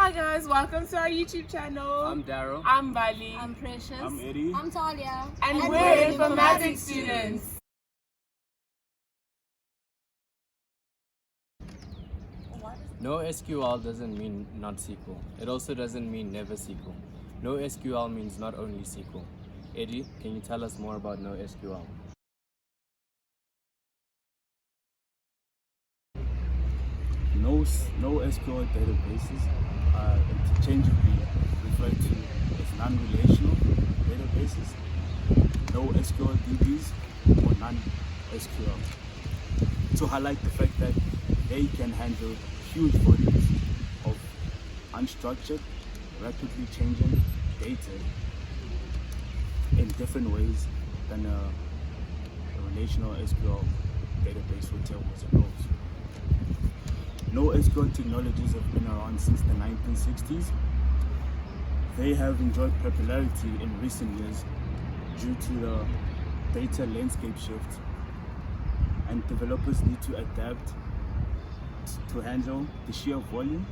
Hi guys, welcome to our YouTube channel. I'm Daryl. I'm Bali. I'm Precious. I'm Eddie. I'm Talia. And we're Informatics Students. NoSQL doesn't mean not SQL. It also doesn't mean never SQL. NoSQL means not only SQL. Eddie, can you tell us more about NoSQL? NoSQL databases are interchangeably referred to as non-relational databases, NoSQL DBs, or non-SQL, to highlight the fact that they can handle huge volumes of unstructured, rapidly changing data in different ways than a relational SQL database with tables and rows. NoSQL technologies have been around since the 1960s. They have enjoyed popularity in recent years due to the data landscape shift, and developers need to adapt to handle the sheer volume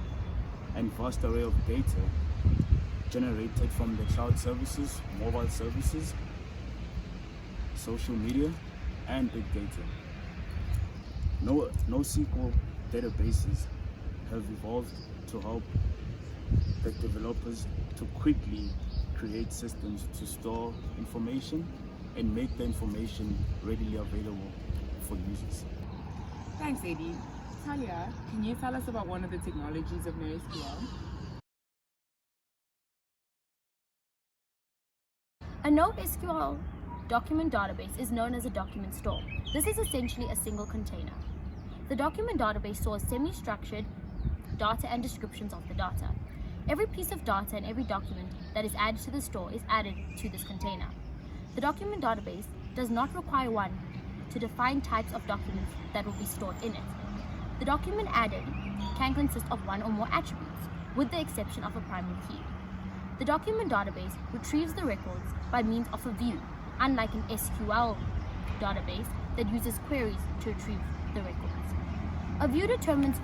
and vast array of data generated from the cloud services, mobile services, social media, and big data. NoSQL databases have evolved to help the developers to quickly create systems to store information and make the information readily available for users. Thanks, Eddie. Talia, can you tell us about one of the technologies of NoSQL? A NoSQL document database is known as a document store. This is essentially a single container. The document database stores semi-structured data and descriptions of the data. Every piece of data and every document that is added to the store is added to this container. The document database does not require one to define types of documents that will be stored in it. The document added can consist of one or more attributes, with the exception of a primary key. The document database retrieves the records by means of a view, unlike an SQL database that uses queries to retrieve the records. A view determines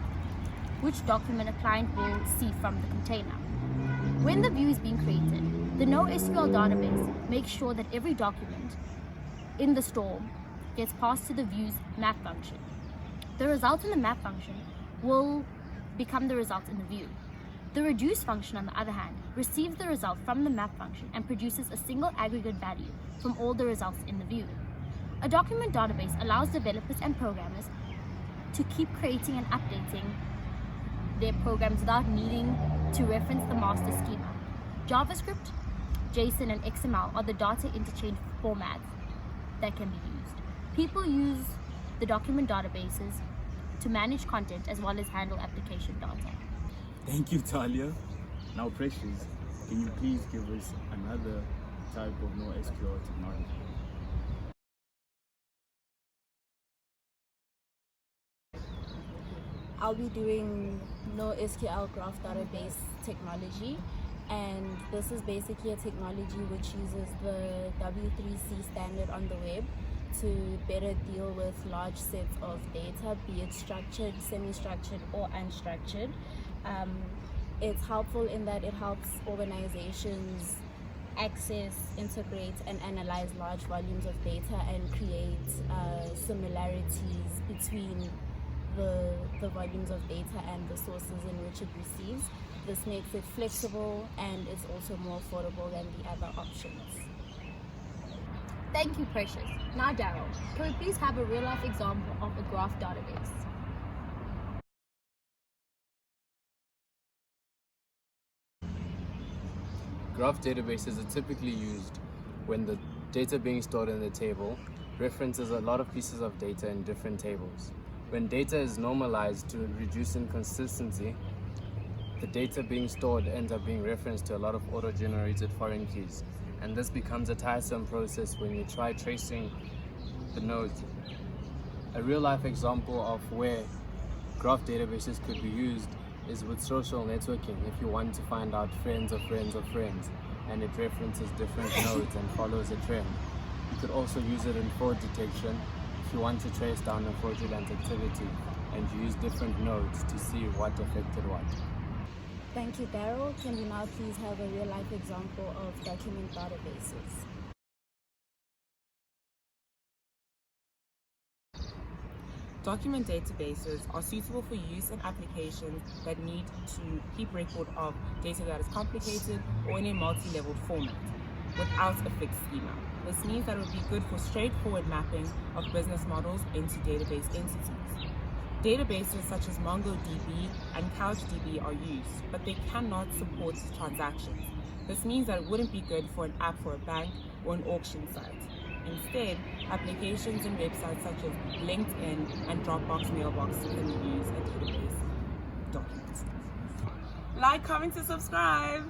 which document a client will see from the container. When the view is being created, the NoSQL database makes sure that every document in the store gets passed to the view's map function. The result in the map function will become the result in the view. The reduce function, on the other hand, receives the result from the map function and produces a single aggregate value from all the results in the view. A document database allows developers and programmers to keep creating and updating their programs without needing to reference the master schema. JavaScript, JSON, and XML are the data interchange formats that can be used. People use the document databases to manage content as well as handle application data. Thank you, Talia. Now, Precious, can you please give us another type of NoSQL technology? I'll be doing NoSQL graph database technology, and this is basically a technology which uses the W3C standard on the web to better deal with large sets of data, be it structured, semi-structured, or unstructured. It's helpful in that it helps organizations access, integrate, and analyze large volumes of data and create similarities between the volumes of data and the sources in which it receives. This makes it flexible, and it's also more affordable than the other options. Thank you, Precious. Now, Daryl, can we please have a real-life example of a graph database? Graph databases are typically used when the data being stored in the table references a lot of pieces of data in different tables. When data is normalized to reduce inconsistency, the data being stored ends up being referenced to a lot of auto-generated foreign keys. And this becomes a tiresome process when you try tracing the nodes. A real-life example of where graph databases could be used is with social networking. If you want to find out friends of friends of friends, and it references different nodes and follows a trend. You could also use it in fraud detection if you want to trace down a fraudulent activity and use different nodes to see what affected what. Thank you, Daryl. Can we now please have a real-life example of document databases? Document databases are suitable for use in applications that need to keep record of data that is complicated or in a multi-level format without a fixed schema. This means that it would be good for straightforward mapping of business models into database entities. Databases such as MongoDB and CouchDB are used, but they cannot support transactions. This means that it wouldn't be good for an app for a bank or an auction site. Instead, applications and websites such as LinkedIn and Dropbox Mailbox can use a database document. Like, comment, and subscribe!